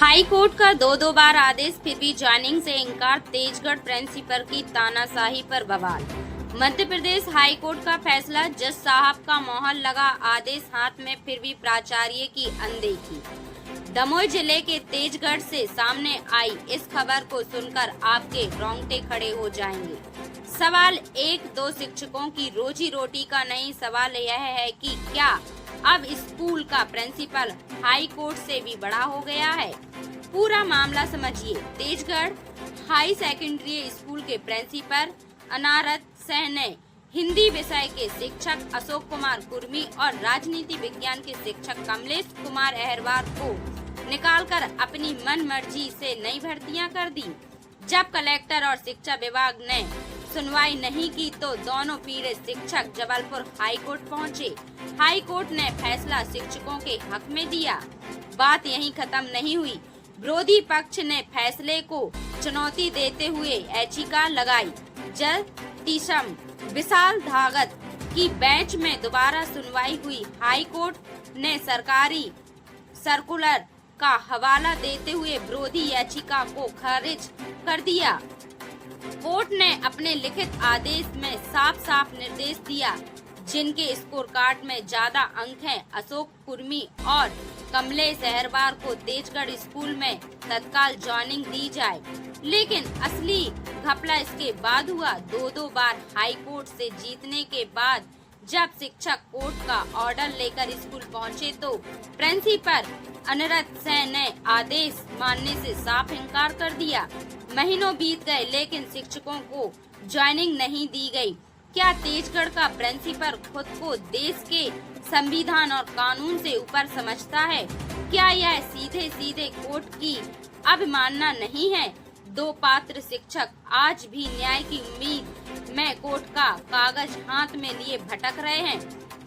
High court का दो बार आदेश फिर भी ज्वाइनिंग से इनकार, तेजगढ़ प्रिंसिपल की तानाशाही पर बवाल। मध्य प्रदेश हाई कोर्ट का फैसला, जज साहब का मोहर लगा आदेश हाथ में फिर भी प्राचार्य की अनदेखी। दमोह जिले के तेजगढ़ से सामने आई इस खबर को सुनकर आपके रोंगटे खड़े हो जाएंगे। सवाल एक दो शिक्षकों की रोजी रोटी का नहीं, सवाल यह है कि क्या अब स्कूल का प्रिंसिपल हाई कोर्ट से भी बड़ा हो गया है। पूरा मामला समझिए। तेजगढ़ हाई सेकेंडरी स्कूल के प्रिंसिपल अनारत सह ने हिंदी विषय के शिक्षक अशोक कुमार कुर्मी और राजनीति विज्ञान के शिक्षक कमलेश कुमार अहरवार को निकालकर अपनी मन मर्जी से नई भर्तियां कर दी। जब कलेक्टर और शिक्षा विभाग ने सुनवाई नहीं की तो दोनों पीड़ित शिक्षक जबलपुर हाई कोर्ट पहुँचे। हाई कोर्ट ने फैसला शिक्षकों के हक में दिया। बात यहीं खत्म नहीं हुई। विरोधी पक्ष ने फैसले को चुनौती देते हुए याचिका लगाई। जज टीशम विशाल धागत की बेंच में दोबारा सुनवाई हुई। हाई कोर्ट ने सरकारी सर्कुलर का हवाला देते हुए विरोधी याचिका को खारिज कर दिया। कोर्ट ने अपने लिखित आदेश में साफ साफ निर्देश दिया, जिनके स्कोर कार्ड में ज्यादा अंक हैं, अशोक कुर्मी और कमलेश अहरवार को तेजगढ़ स्कूल में तत्काल ज्वाइनिंग दी जाए। लेकिन असली घपला इसके बाद हुआ। दो बार हाई कोर्ट से जीतने के बाद जब शिक्षक कोर्ट का ऑर्डर लेकर स्कूल पहुंचे तो प्रिंसिपल अनरत सह ने आदेश मानने से साफ इनकार कर दिया। महीनों बीत गए लेकिन शिक्षकों को ज्वाइनिंग नहीं दी गई। क्या तेजगढ़ का प्रिंसिपल खुद को देश के संविधान और कानून से ऊपर समझता है? क्या यह सीधे सीधे कोर्ट की अवमानना नहीं है? दो पात्र शिक्षक आज भी न्याय की उम्मीद में कोर्ट का कागज हाथ में लिए भटक रहे हैं।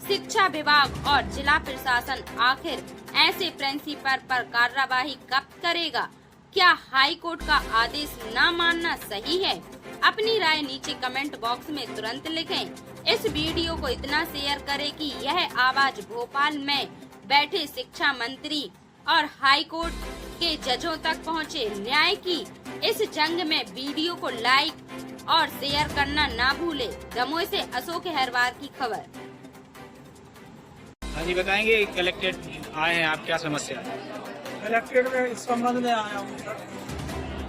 शिक्षा विभाग और जिला प्रशासन आखिर ऐसे प्रिंसिपल पर कार्रवाई कब करेगा? क्या हाई कोर्ट का आदेश न मानना सही है? अपनी राय नीचे कमेंट बॉक्स में तुरंत लिखें। इस वीडियो को इतना शेयर करें कि यह आवाज भोपाल में बैठे शिक्षा मंत्री और हाई कोर्ट के जजों तक पहुंचे। न्याय की इस जंग में वीडियो को लाइक और शेयर करना ना भूले। दमोह से अशोक अहरवार की खबर। हाँ जी, बताएंगे कलेक्टेड आए हैं, आप क्या समस्या है? कलेक्टेड में इस संबंध में आया हूँ सर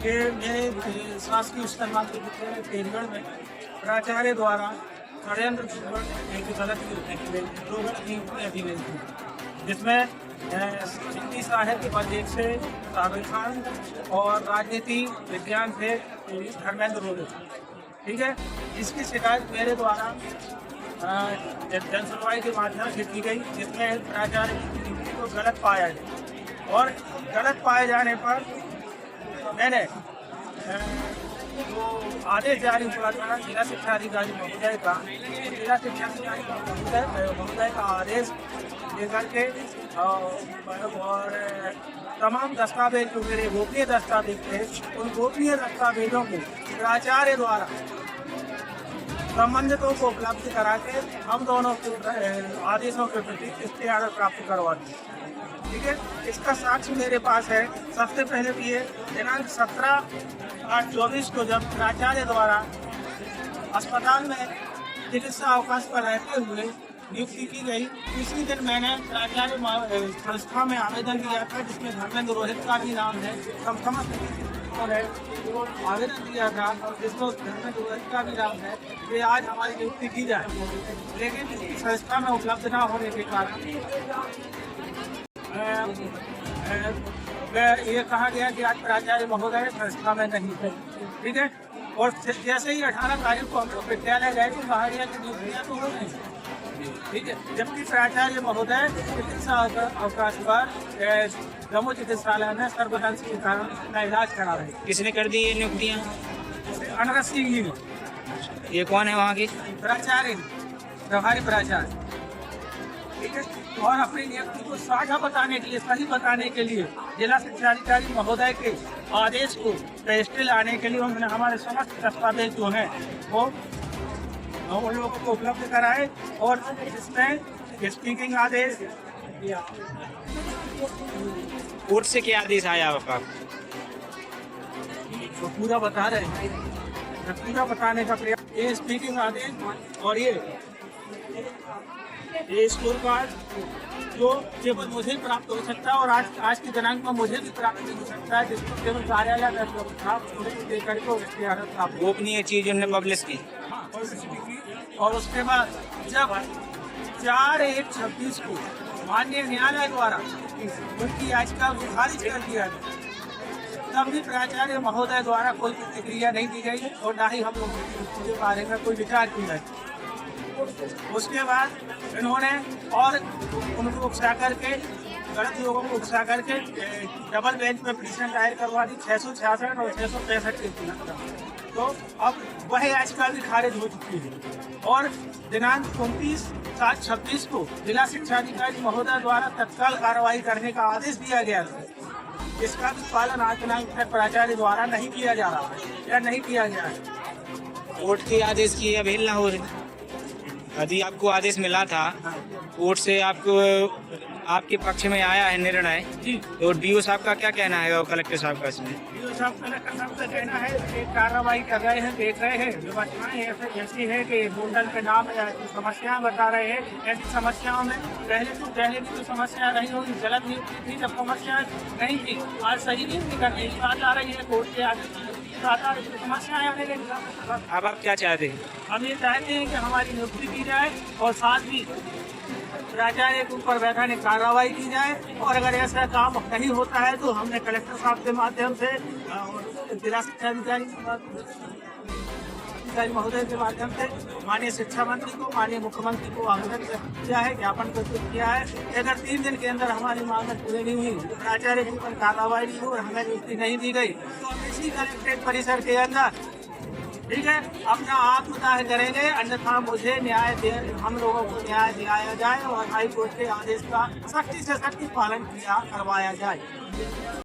कि मेरे शासकीय उच्चतर माध्यमिक विद्यालय तेजगढ़ में प्राचार्य द्वारा षड्यंत्र एक गलत जिसमें हिंदी साहित्य पर एक से साबिर खान और राजनीति विज्ञान से धर्मेंद्र रोहित, ठीक है। इसकी शिकायत मेरे द्वारा जन सुनवाई के माध्यम से की गई, जिसमें प्राचार्य की नियुक्ति को गलत पाया गया और गलत पाए जाने पर मैंने जो आदेश जारी हुआ था जिला शिक्षा अधिकारी महोदय का, जिला शिक्षा अधिकारी महोदय का आदेश लेकर के और तमाम दस्तावेज जो मेरे गोपनीय दस्तावेज थे, उन गोपनीय दस्तावेजों को प्राचार्य द्वारा संबंधितों को उपलब्ध करा के हम दोनों के आदेशों के प्रति इख्तियार प्राप्त करवा दी, ठीक है। इसका साक्ष्य मेरे पास है। सबसे पहले भी ये दिनांक 17/8/24 को जब प्राचार्य द्वारा अस्पताल में चिकित्सा अवकाश पर रहते हुए नियुक्ति की गई, इसी दिन मैंने प्राचार्य संस्था में आवेदन दिया था, जिसमें धर्मेंद्र रोहित का भी नाम है, आवेदन दिया था जिसमें धर्मेंद्र रोहित का भी नाम है कि आज हमारी नियुक्ति की जाए। लेकिन संस्था में उपलब्ध न होने के कारण ये कहा गया कि आज प्राचार्य महोदय संस्था में नहीं है, ठीक है। और जैसे ही 18 तारीख को हम लोग विद्यालय गए तो कहा गया कि नियुक्तियाँ तो हो गई, ठीक है। जबकि प्राचार्य महोदय चिकित्सा अवकाश पर दमोह चिकित्सालय में सर्वदंश के कारण अपना इलाज करा रहे। किसने कर दी ये नियुक्तियाँ? अनरत सिंह जी ने। ये कौन है वहाँ की? प्राचार्य, प्रभारी प्राचार्य, ठीक है। और अपनी नियुक्ति को साझा बताने के लिए, सही बताने के लिए जिला शिक्षा अधिकारी महोदय के आदेश को पेस्टे लाने के लिए उन्होंने हमारे समस्त दस्तावेज जो हैं वो उन लोगों को उपलब्ध कराए और जिसमें स्पीकिंग आदेश कोर्ट से क्या आदेश आया आपका? तो पूरा बता रहे हैं, मैं पूरा बताने का प्रयास। ये स्पीकिंग आदेश और ये स्कोर कार्ड जो केवल मुझे ही प्राप्त हो सकता है और आज की दिनांक में मुझे भी प्राप्त नहीं हो सकता है, जिसको केवल कार्यालय में देकर के उसकी आदत प्राप्त हो। गोपनीय चीज उन्होंने पब्लिश की। और उसके बाद जब 4/1/26 को माननीय न्यायालय द्वारा उनकी याचिका को खारिज कर दिया गया, तब भी प्राचार्य महोदय द्वारा कोई प्रतिक्रिया नहीं दी गई और ना ही हम लोग के बारे में कोई विचार किया गया। उसके बाद इन्होंने और उनको उकसा करके, गलत लोगों को उकसा करके डबल बेंच में पिटीशन दायर करवा दी 666 और 665 के खिलाफ। तो अब वह याचिका भी खारिज हो चुकी है और दिनांक 29/7/26 को जिला शिक्षा अधिकारी महोदय द्वारा तत्काल कार्रवाई करने का आदेश दिया गया था। इसका भी पालन आज दिनांक तक प्राचार्य द्वारा नहीं किया जा रहा है या नहीं किया गया है। कोर्ट के आदेश की अवहेलना हो रही। यदि आपको आदेश मिला था कोर्ट से, आपके पक्ष में आया है निर्णय, तो डीओ साहब का क्या कहना है और कलेक्टर साहब का इसमें? डीओ साहब, कलेक्टर साहब का कहना है कि कार्रवाई कर रहे हैं, देख रहे हैं, व्यवस्थाएं ऐसी है कि होटल के नाम समस्याएं बता रहे हैं। ऐसी समस्याओं में पहले की जो समस्या रही होगी गलत नियुक्ति थी, जब समस्या नहीं थी, आज सही नियुक्ति करने की बात आ रही है कोर्ट के आगे समस्याएं आने लगी। अब आप क्या चाहते हैं? हम ये चाहते हैं कि हमारी नियुक्ति की जाए और साथ ही प्राचार्य के ऊपर वैधानिक कार्रवाई की जाए और अगर ऐसा काम नहीं होता है तो हमने कलेक्टर साहब के माध्यम से जिला शिक्षा अधिकारी महोदय के माध्यम से माननीय शिक्षा मंत्री को, माननीय मुख्यमंत्री को आवेदन किया है, ज्ञापन प्रस्तुत किया है। अगर 3 दिन के अंदर हमारी मांग पूरी नहीं हुई, प्राचार्य के ऊपर कार्रवाई नहीं हुई और हमें नियुक्ति नहीं दी गई, तो हम इसी कलेक्ट्रेट परिसर के अंदर, ठीक है, अपना आत्मदाह करेंगे, अन्यथा मुझे हम लोगों को न्याय दिलाया जाए और हाई कोर्ट के आदेश का सख्ती से सख्ती पालन करवाया जाए।